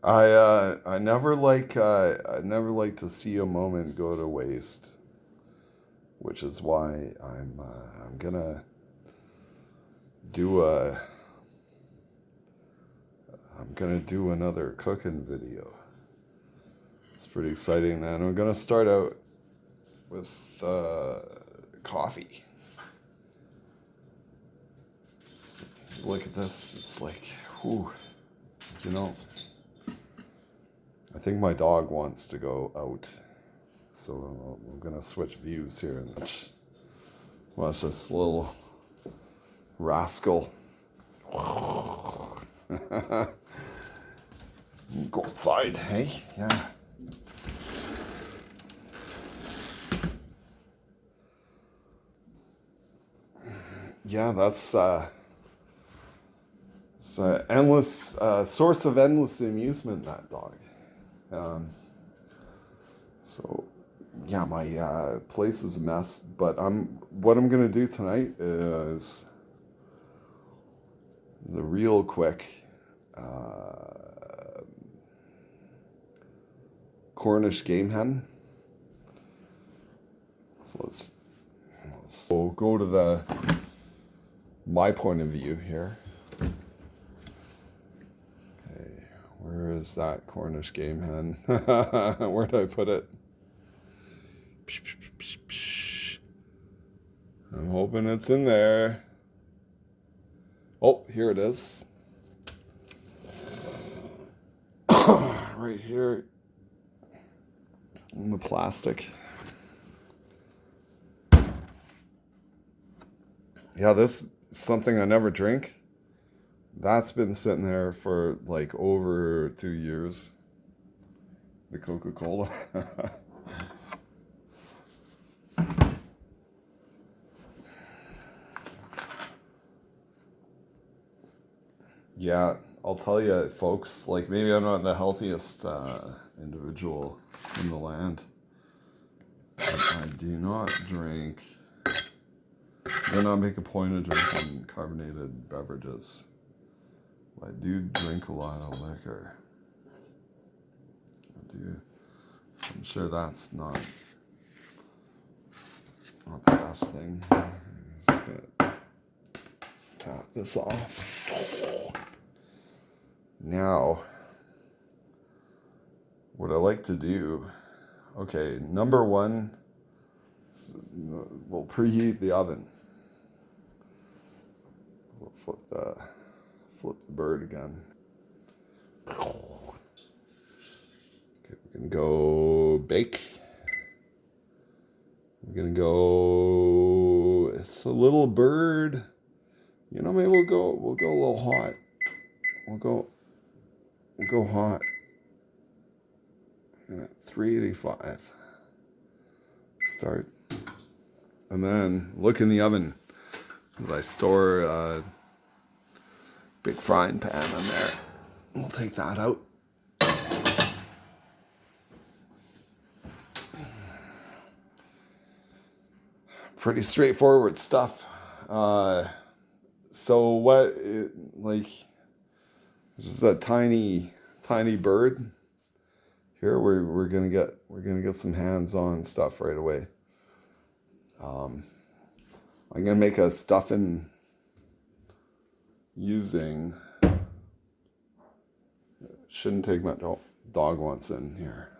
I never like to see a moment go to waste, which is why I'm gonna do a I'm gonna do another cooking video. It's pretty exciting, and I'm gonna start out with coffee. Look at this. It's like, whew, you know. I think my dog wants to go out, so I'm gonna switch views here and watch this little rascal. Go outside, hey? Yeah. Yeah, that's it's an endless source of endless amusement. That dog. Um, so yeah, my place is a mess. But what I'm gonna do tonight is a real quick Cornish game hen. So let's go to my point of view here. Okay, where is that Cornish game hen? Where did I put it? I'm hoping it's in there. Oh, here it is. Right here in the plastic. Yeah, this is something I never drink. That's been sitting there for like over 2 years. The Coca-Cola. Yeah, I'll tell you, folks, like maybe I'm not the healthiest individual in the land, but I do not drink, do not make a point of drinking carbonated beverages. I do drink a lot of liquor. I do. I'm sure that's not the best thing. I'm just gonna tap this off. Now, what I like to do, okay, number one, we'll preheat the oven. We'll flip the bird again. Okay, we're gonna go bake. We're gonna go. It's a little bird. You know, maybe we'll go a little hot. We'll go hot. 385. Start. And then look in the oven. Because I store a big frying pan in there. We'll take that out. Pretty straightforward stuff. So what, just a tiny bird. Here we're gonna get some hands-on stuff right away. I'm gonna make a stuffing using. Shouldn't take much. Oh, dog wants in here.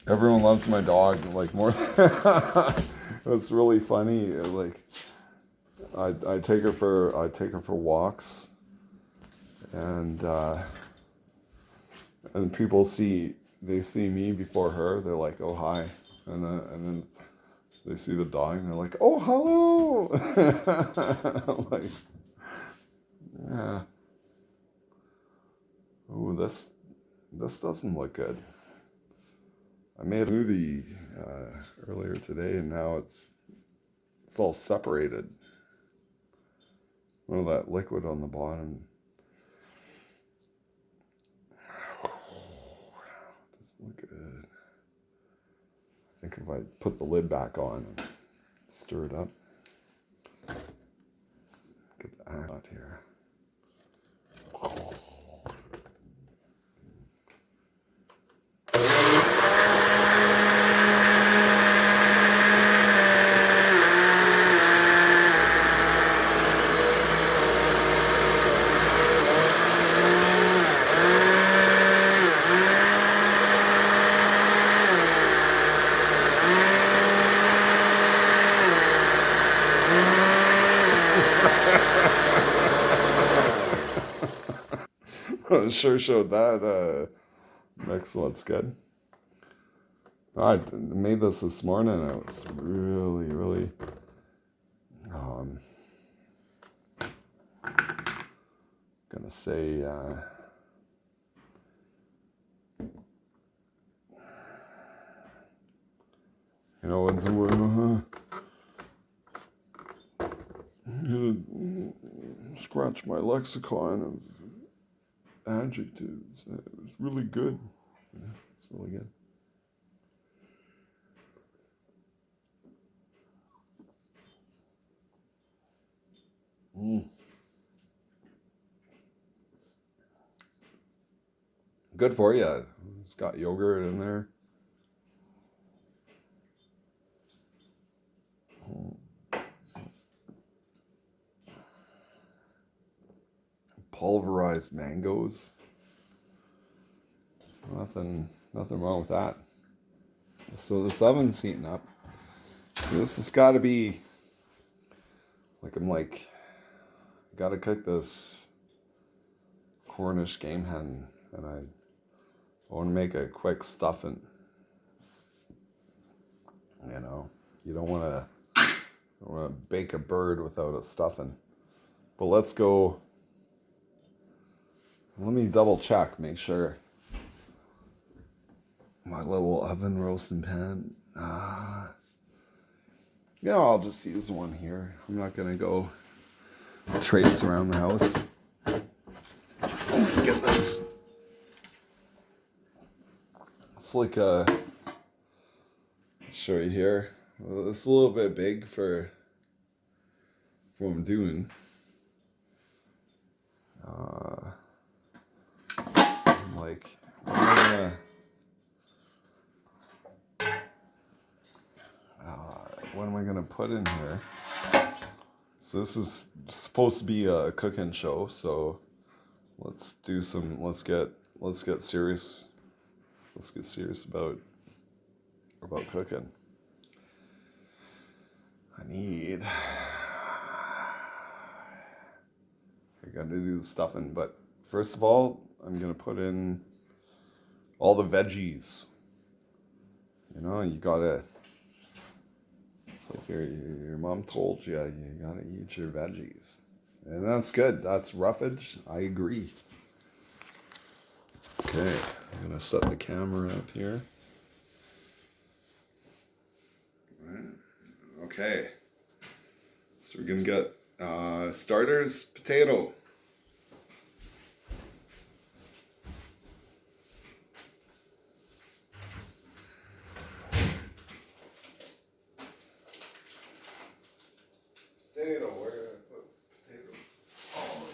Everyone loves my dog like more. That's really funny. Like I take her for walks, and people see me before her. They're like, oh hi, and then they see the dog and they're like, oh hello. Like, yeah. Oh, this doesn't look good. I made a smoothie earlier today, and now it's all separated. All that liquid on the bottom. Doesn't look good. I think if I put the lid back on and stir it up. out here. Sure showed that. Next one's good. I made this morning. It was really gonna say you know, it's scratch my lexicon of adjectives. It was really good. Yeah, it's really good. Good for you. It's got yogurt in there. Pulverized mangoes. Nothing wrong with that. So this oven's heating up. So this has got to be like gotta cook this Cornish game hen, and I want to make a quick stuffing. You know, you don't want to bake a bird without a stuffing. But let's go. Let me double check, make sure my little oven roasting pan. You know, I'll just use one here. I'm not gonna go traipse around the house. Let's get this. It's like show you here. It's a little bit big for what I'm doing. I'm like, what am I gonna put in here? So this is supposed to be a cooking show, so let's do some. Let's get serious. Let's get serious about cooking. I gotta do the stuffing, but first of all, I'm gonna put in all the veggies. You know, you gotta. It's like your mom told you, you gotta eat your veggies, and that's good. That's roughage. I agree. Okay, I'm gonna set the camera up here. All right. Okay, so we're gonna get starters, potato. Potato, where did I put potato? Oh,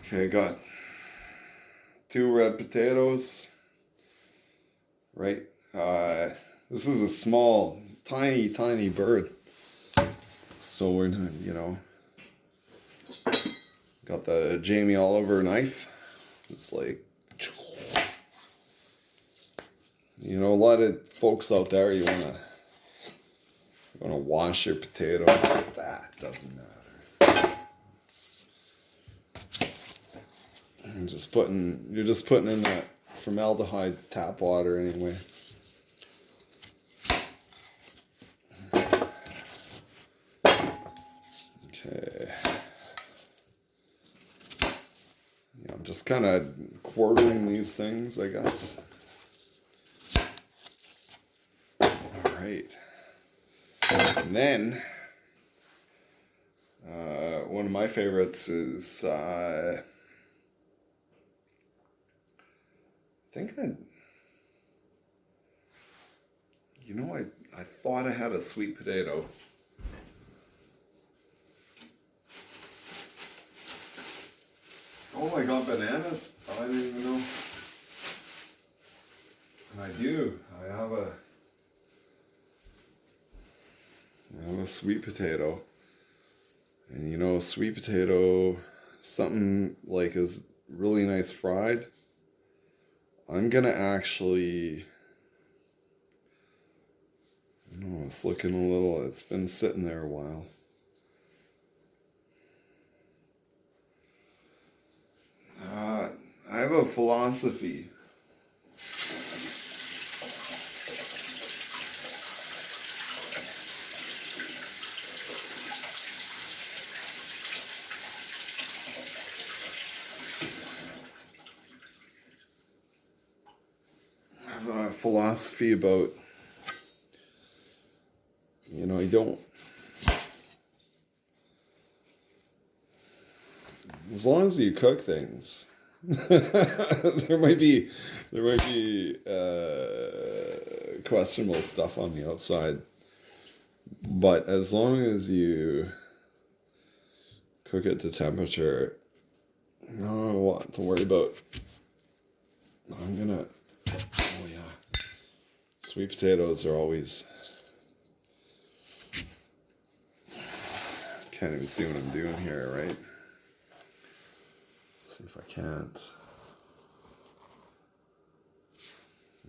okay, got 2 red potatoes. Right. This is a small, tiny bird. So we're gonna, you know, got the Jamie Oliver knife. It's like, you know, a lot of folks out there, you wanna wash your potatoes. That doesn't matter. You're just putting in that formaldehyde tap water anyway. Okay. Yeah, I'm just kind of quartering these things, I guess. All right. And then one of my favorites is I think I thought I had a sweet potato. Oh, I got bananas. I didn't even know. I do. I have a sweet potato. And you know, sweet potato, something like is really nice fried. I'm gonna actually, I don't know, it's looking a little, it's been sitting there a while. I have a philosophy. I have a philosophy about, you know, you don't, as long as you cook things, there might be questionable stuff on the outside, but as long as you cook it to temperature, not a lot to worry about. Oh yeah, sweet potatoes are always, can't even see what I'm doing here, right? See if I can't.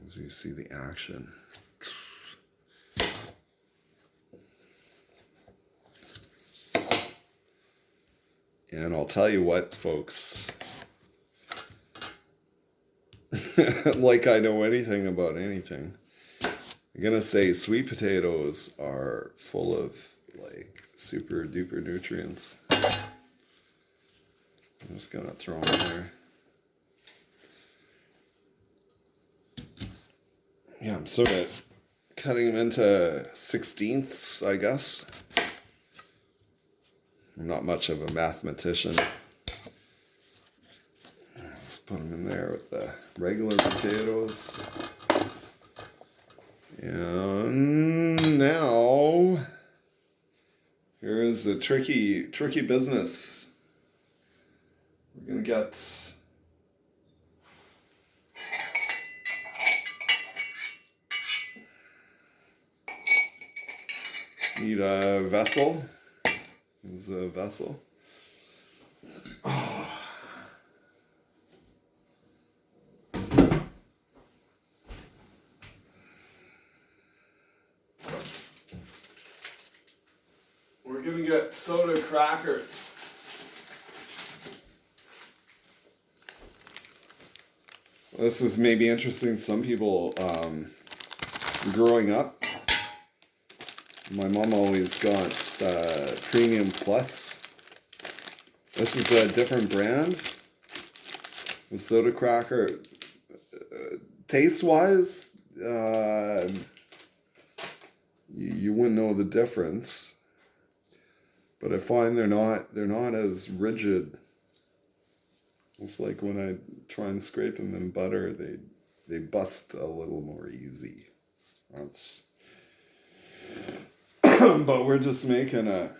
As you see the action. And I'll tell you what, folks. Like I know anything about anything. I'm gonna say sweet potatoes are full of like super duper nutrients. I'm just gonna throw them there. Yeah, I'm sort of cutting them into 16ths, I guess. I'm not much of a mathematician. Just put them in there with the regular potatoes. And now, here is the tricky business. We're gonna get need a vessel. This is a vessel. Oh. We're gonna get soda crackers. This is maybe interesting to some people. Growing up, my mom always got Premium Plus. This is a different brand of soda cracker. Taste-wise, you wouldn't know the difference. But I find they're not as rigid. It's like when I try and scrape them in butter, they bust a little more easy. That's. But we're just making a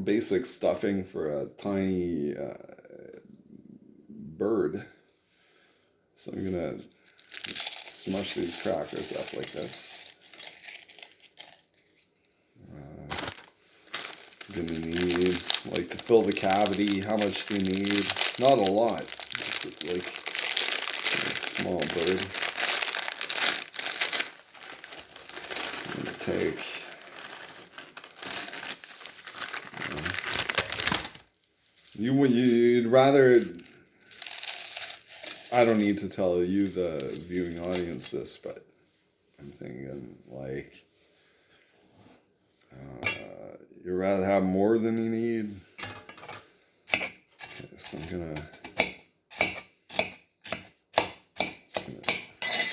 basic stuffing for a tiny bird. So I'm gonna smush these crackers up like this. You're gonna need, like, to fill the cavity, how much do you need? Not a lot, just like a small bird. I'm gonna take, you'd rather, I don't need to tell you, the viewing audience, this, but I'm thinking, like, you'd rather have more than you need. Okay, so I'm gonna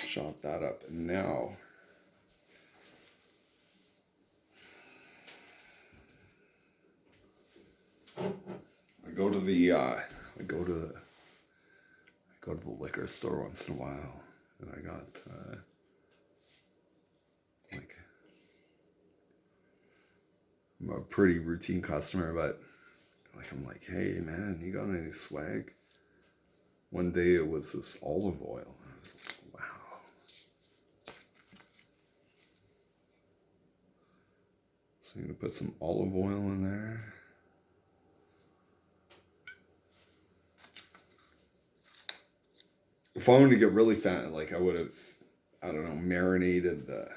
chop that up. And now, the I go to the liquor store once in a while, and I got like I'm a pretty routine customer, but like I'm like, hey man, you got any swag? One day it was this olive oil. And I was like, wow. So I'm gonna put some olive oil in there. If I wanted to get really fat, like I would have, I don't know, marinated the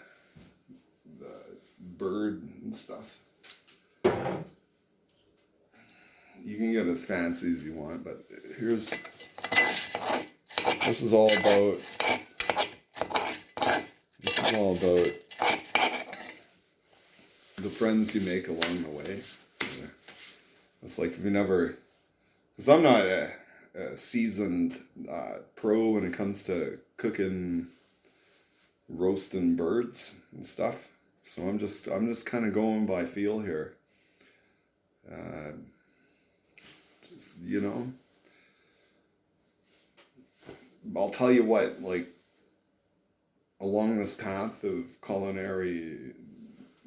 bird and stuff. You can get as fancy as you want, but this is all about the friends you make along the way. It's like if you never, because I'm not a seasoned pro when it comes to cooking, roasting birds and stuff. So I'm just kind of going by feel here. You know, I'll tell you what, like along this path of culinary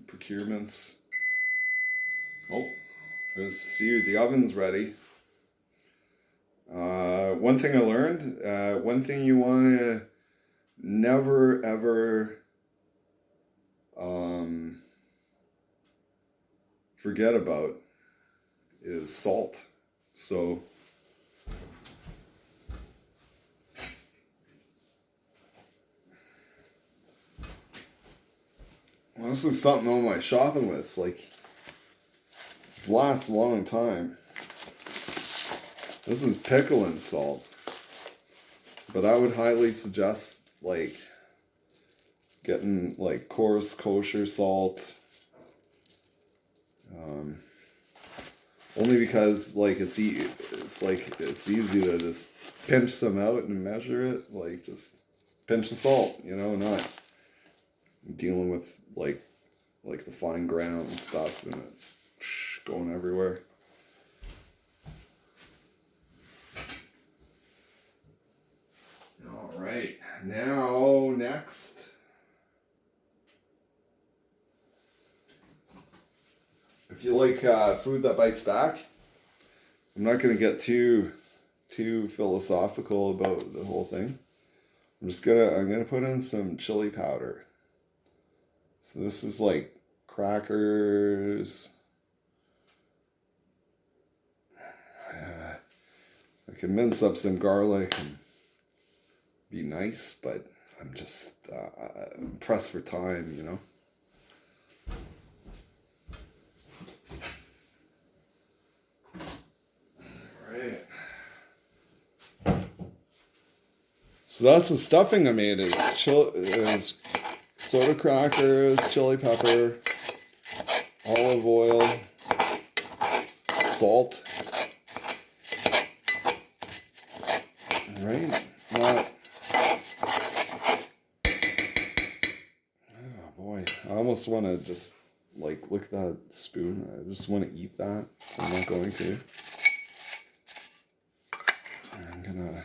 procurements. Oh, see, the oven's ready. One thing I learned, one thing you want to never ever forget about is salt. So well, this is something on my shopping list. Like, this lasts a long time. This is pickling salt. But I would highly suggest, like, getting, like, coarse kosher salt. Only because, like, it's easy to just pinch some out and measure it. Like, just pinch the salt, you know, not dealing with, like the fine ground and stuff, and it's going everywhere. All right, now next. If you like food that bites back, I'm not going to get too philosophical about the whole thing. I'm gonna put in some chili powder. So this is like crackers. I can mince up some garlic and be nice, but I'm just pressed for time, you know. So that's the stuffing I made. Is soda crackers, chili pepper, olive oil, salt. Right? Oh boy, I almost want to just like look at that spoon. I just want to eat that. I'm not going to. I'm gonna.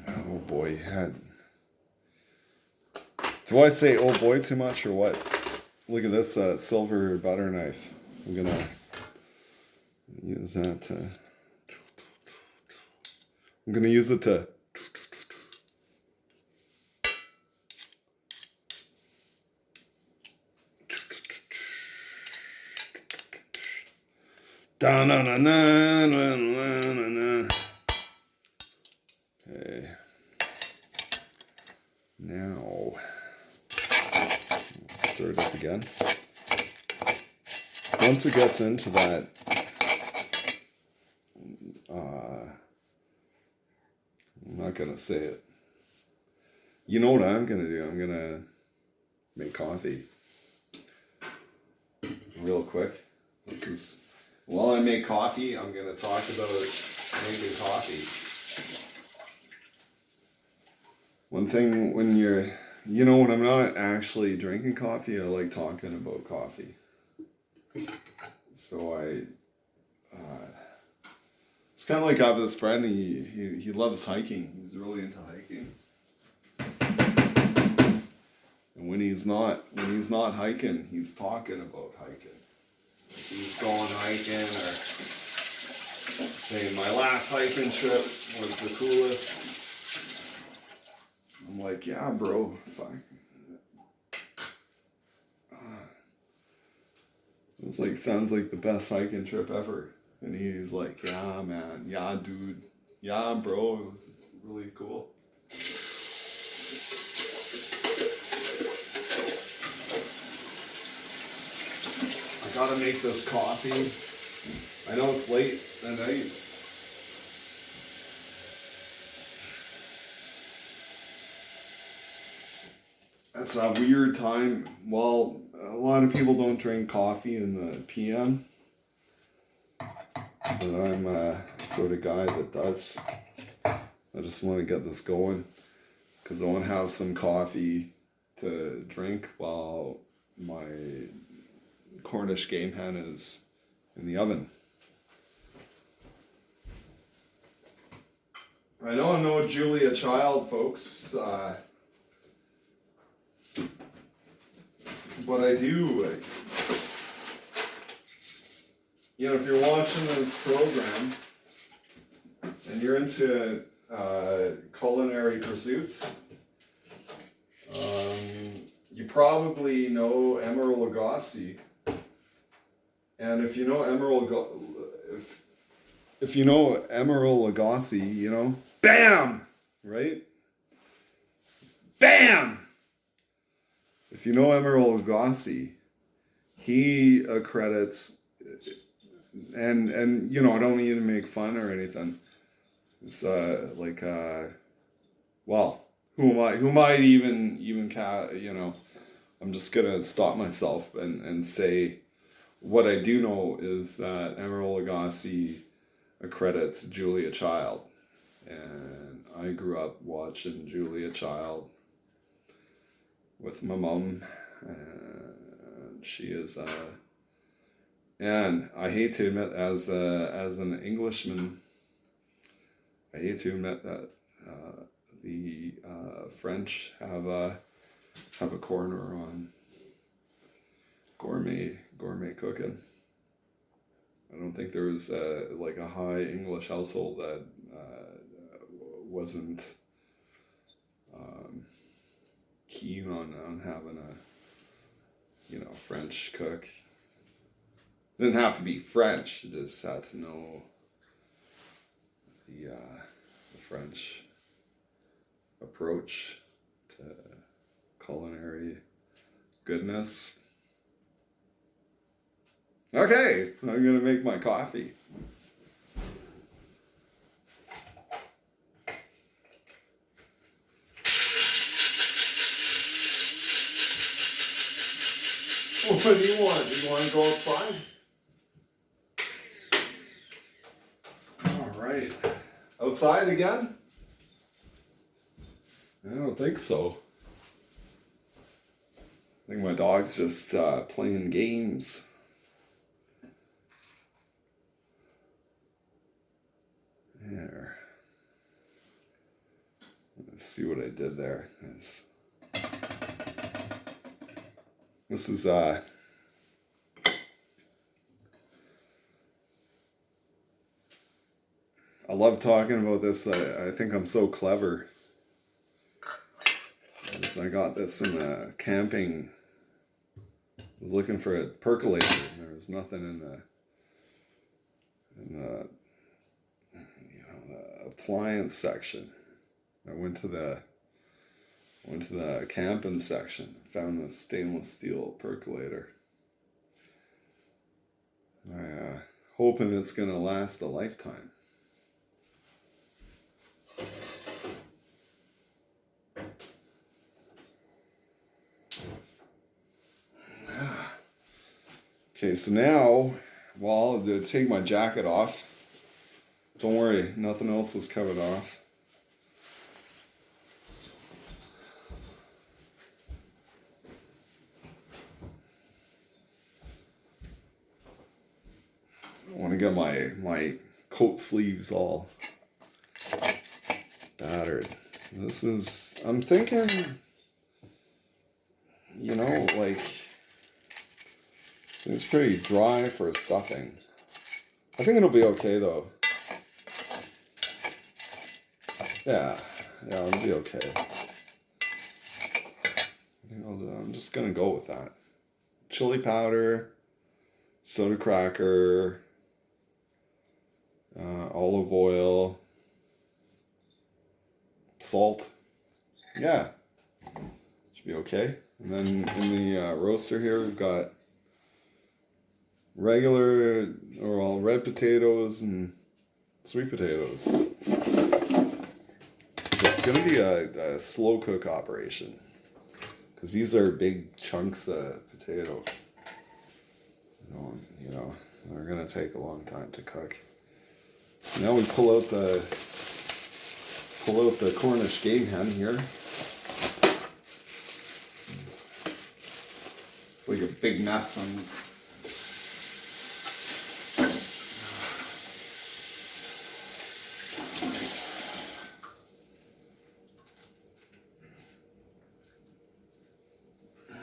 Oh boy, head. Do I say oh boy too much or what? Look at this silver butter knife. I'm gonna use that to. I'm gonna use it to. Da na na na na na na. Okay. Now, stir it up again. Once it gets into that, I'm not gonna say it. You know what I'm gonna do? I'm gonna make coffee real quick. While I make coffee, I'm gonna talk about making coffee. One thing when when I'm not actually drinking coffee, I like talking about coffee. So kind of like I have this friend. He loves hiking. He's really into hiking. And when he's not hiking, he's talking about hiking. Like he's going hiking, or saying my last hiking trip was the coolest. I'm like, yeah, bro, fuck. It was like, sounds like the best hiking trip ever. And he's like, yeah, man, yeah, dude, yeah, bro, it was really cool. I gotta make this coffee. I know it's late at night. That's a weird time. Well, a lot of people don't drink coffee in the PM. But I'm a sort of guy that does. I just want to get this going because I want to have some coffee to drink while my Cornish game hen is in the oven. I know I'm no Julia Child, folks, but I do. If you're watching this program and you're into culinary pursuits, you probably know Emeril Lagasse. And if you know Emeril Lagasse, bam! Right? Bam! If you know Emeril Lagasse, he accredits, and I don't mean to make fun or anything. It's who am I to even I'm just gonna stop myself and say what I do know is that Emeril Lagasse accredits Julia Child, and I grew up watching Julia Child with my mom, and she is and I hate to admit, as an Englishman, I hate to admit that the French have a corner on gourmet cooking. I don't think there was a high English household that wasn't keen on having a French cook. It didn't have to be French. You just had to know the French approach to culinary goodness. Okay, I'm gonna make my coffee. What do you want? Do you want to go outside? All right. Outside again? I don't think so. I think my dog's just playing games. There. Let's see what I did there. This is I love talking about this. I think I'm so clever. I got this in the camping. I was looking for a percolator, and there was nothing in the appliance section. I went to the camping section, found this stainless steel percolator. I hoping it's gonna last a lifetime. Okay, so now, I'll take my jacket off. Don't worry, nothing else is covered off. I want to get my coat sleeves all battered. This is, I'm thinking, you know, like, seems pretty dry for stuffing. I think it'll be okay though. Yeah, it'll be okay. I'm just gonna go with that. Chili powder, soda cracker, olive oil, salt. Yeah, should be okay. And then in the roaster here, we've got regular, or all red potatoes and sweet potatoes. So it's going to be a slow cook operation, because these are big chunks of potato. You know, they're going to take a long time to cook. Now we pull out the Cornish game hen here. It's like a big mess on this.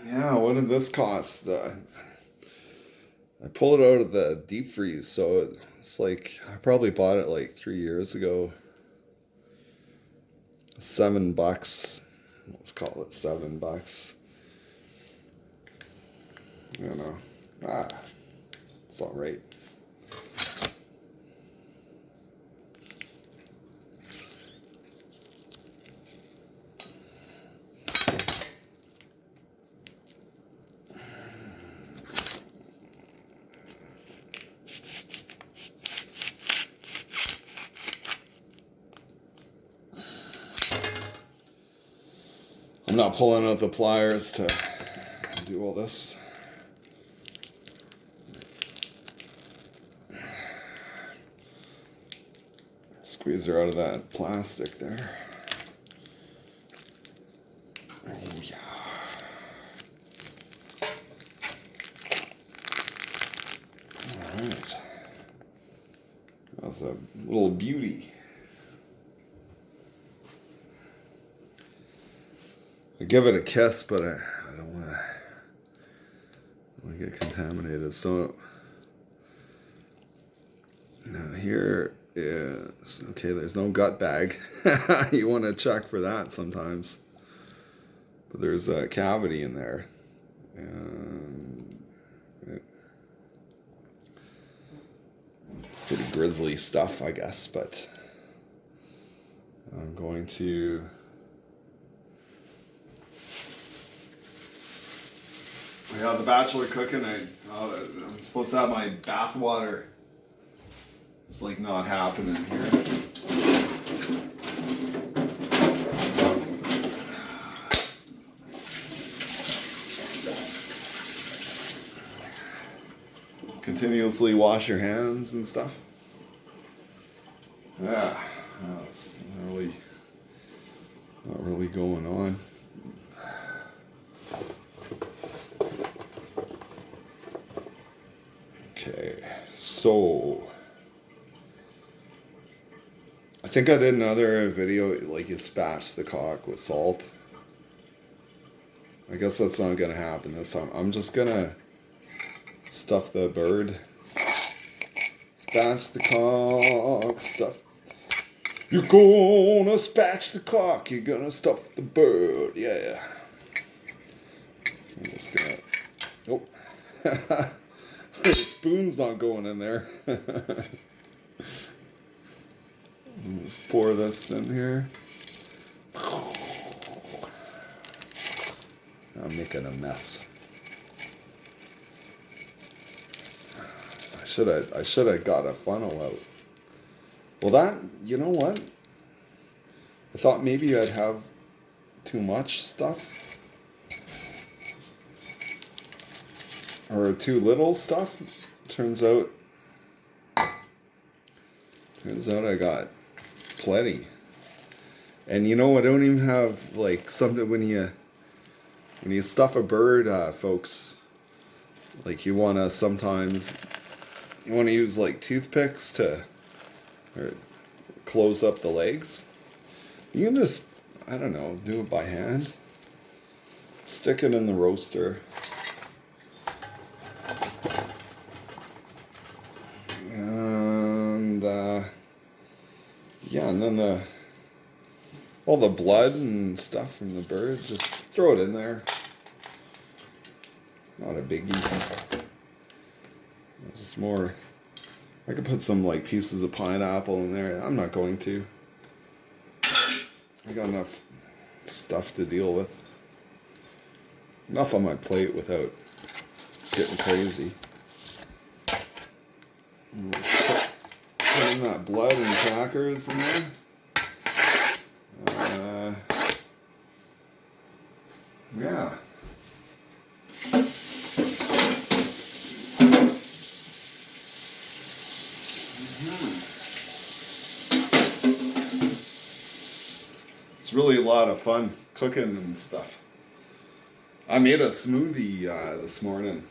Yeah, what did this cost? I pulled it out of the deep freeze, so it's like, I probably bought it like 3 years ago. $7. Let's call it $7. You know, it's all right. I'm not pulling out the pliers to do all this. Squeeze her out of that plastic there. Oh yeah. Alright. That's a little beauty. I give it a kiss, but I don't want to get contaminated. So now here is, okay, there's no gut bag. You want to check for that sometimes. But there's a cavity in there. And it's pretty grisly stuff, I guess, but I'm going to the Bachelor cooking. I'm supposed to have my bath water. It's like not happening here. Continuously wash your hands and stuff. Yeah, it's not really going on. Okay, so I think I did another video, like you spatch the cock with salt. I guess that's not gonna happen this time. I'm just gonna stuff the bird. Spatch the cock, stuff. You're gonna spatch the cock, you're gonna stuff the bird, yeah. So I'm just gonna, oh. The spoon's not going in there. Let's pour this in here. I'm making a mess. I should have got a funnel out. Well, that, you know what? I thought maybe I'd have too much stuff. Or too little stuff. Turns out I got plenty. And you know, I don't even have like something when you stuff a bird, folks. Like you wanna use like toothpicks to or close up the legs. You can just, I don't know, do it by hand. Stick it in the roaster. And yeah, and then all the blood and stuff from the bird, just throw it in there. Not a biggie. It's just more. I could put some like pieces of pineapple in there. I'm not going to. I got enough stuff to deal with. Enough on my plate without getting crazy. Put in that blood and crackers in there. Yeah. It's really a lot of fun cooking and stuff. I made a smoothie this morning.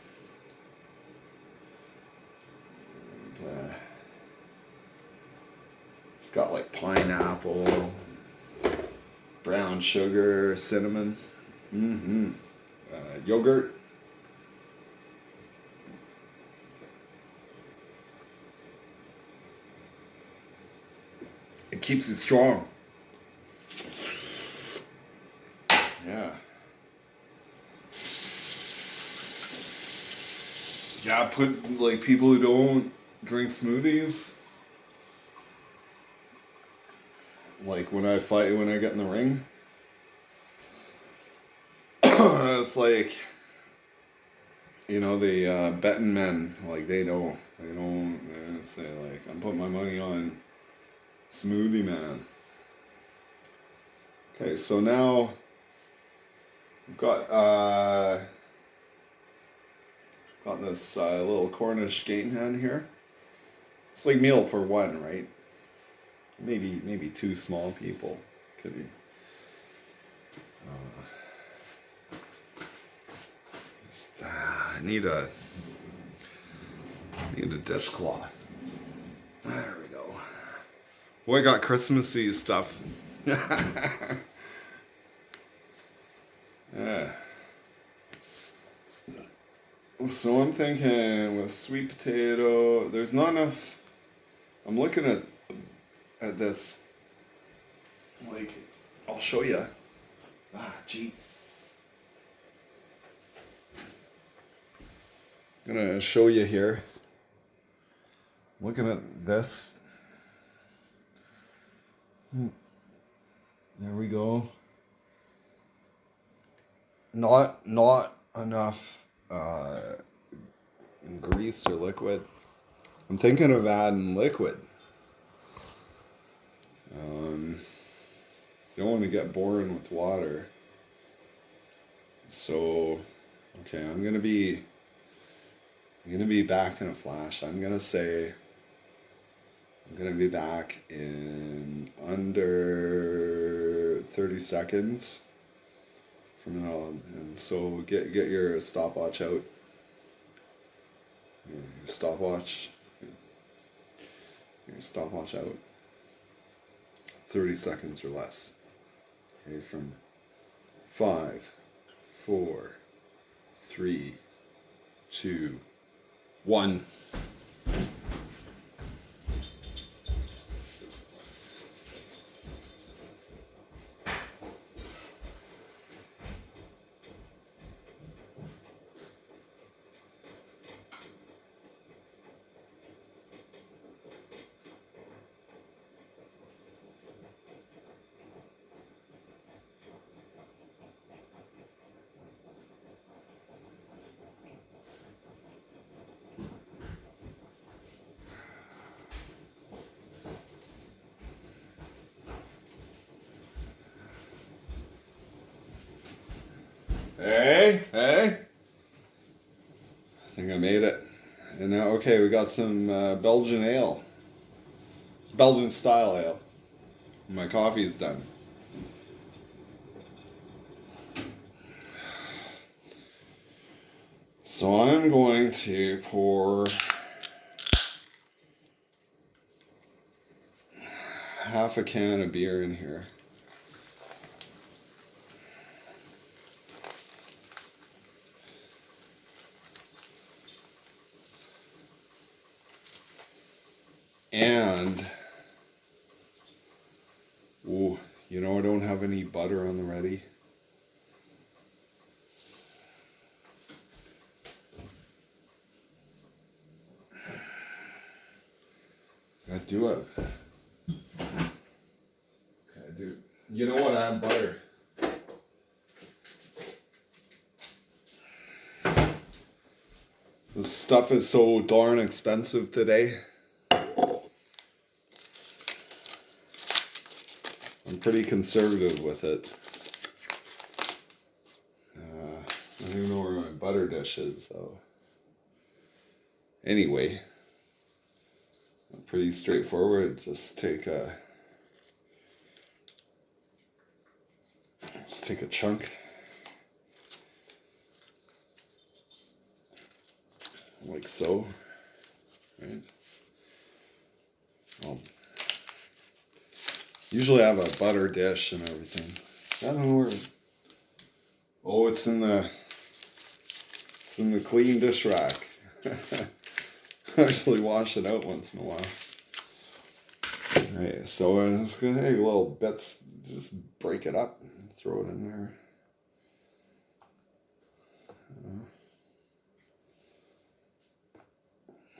And, it's got like pineapple, brown sugar, cinnamon, yogurt. It keeps it strong. Yeah. Yeah, put like people who don't drink smoothies. Like when I get in the ring. It's like, you know, the betting men, like they say like, I'm putting my money on Smoothie Man. Okay, so now we've got this little Cornish game hen here. It's like meal for one, right? Maybe two small people. Could be. I need a dishcloth. There we go. Boy, I got Christmassy stuff. Yeah. So I'm thinking with sweet potato, there's not enough. I'm looking at this. Like, I'll show you. Gee. I'm gonna show you here. Looking at this. There we go. Not enough grease or liquid. I'm thinking of adding liquid. Don't want to get boring with water. So, okay, I'm gonna be back in a flash. I'm gonna be back in under 30 seconds from now on. And so get your stopwatch out. Your stopwatch out. 30 seconds or less. Okay, from 5, 4, 3, 2, 1. Hey. I think I made it. And now, okay, we got some Belgian ale. Belgian style ale. My coffee is done. So I'm going to pour half a can of beer in here. And, ooh, you know I don't have any butter on the ready. I do it. Okay, I do. You know what? I have butter. This stuff is so darn expensive today. I'm pretty conservative with it. I don't even know where my butter dish is, so. Anyway, pretty straightforward. Just take a chunk. Like so, right? Usually I have a butter dish and everything. I don't know where. Oh, it's in the clean dish rack. I actually wash it out once in a while. Alright, so I'm just gonna take little bits, just break it up and throw it in there.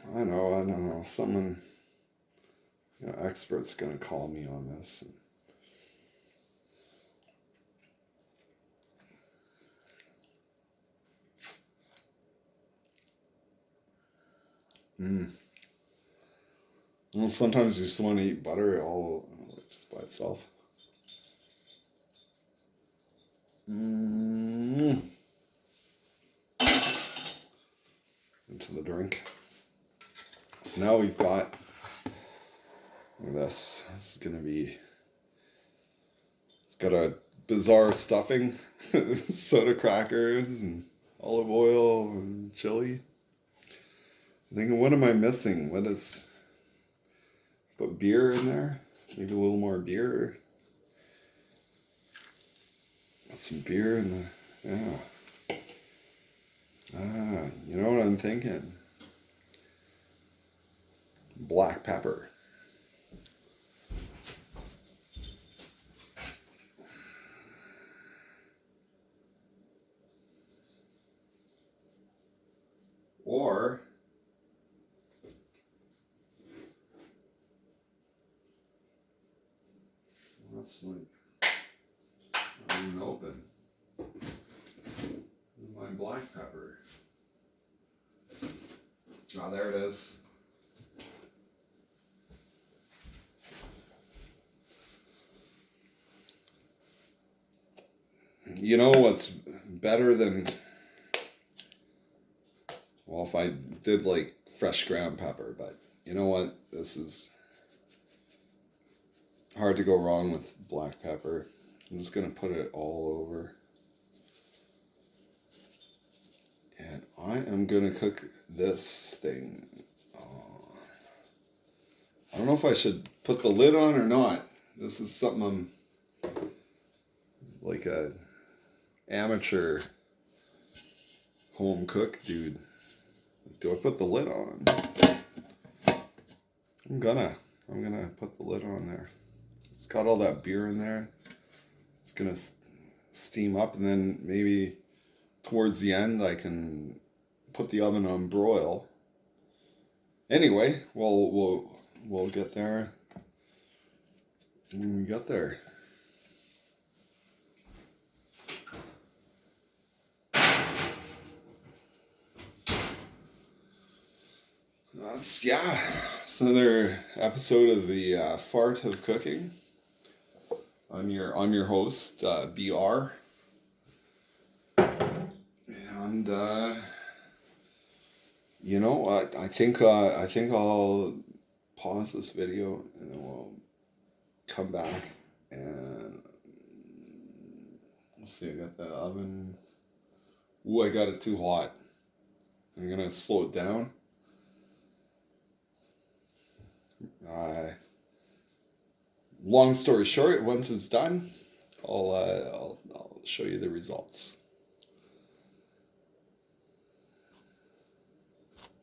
I don't know. Someone, expert's gonna call me on this. Well, sometimes you just want to eat butter all just by itself. Into the drink. So now we've got this. This is gonna be. It's got a bizarre stuffing, soda crackers and olive oil and chili. I'm thinking, what am I missing? What is? Put beer in there. Maybe a little more beer. Put some beer in the. Yeah. You know what I'm thinking? Black pepper. Or that's like not even open. My black pepper. Oh, there it is. You know what's better than, well, if I did like fresh ground pepper, but you know what? This is hard to go wrong with black pepper. I'm just going to put it all over. And I am going to cook this thing. I don't know if I should put the lid on or not. This is something like a amateur home cook dude. Do I put the lid on? I'm gonna put the lid on there. It's got all that beer in there. It's gonna steam up, and then maybe towards the end I can put the oven on broil. Anyway, we'll get there when we get there. It's another episode of the Fart of Cooking. I'm your host, BR, and I think I'll pause this video and then we'll come back and let's see. I got the oven. Ooh, I got it too hot. I'm gonna slow it down. long story short, once it's done, I'll show you the results.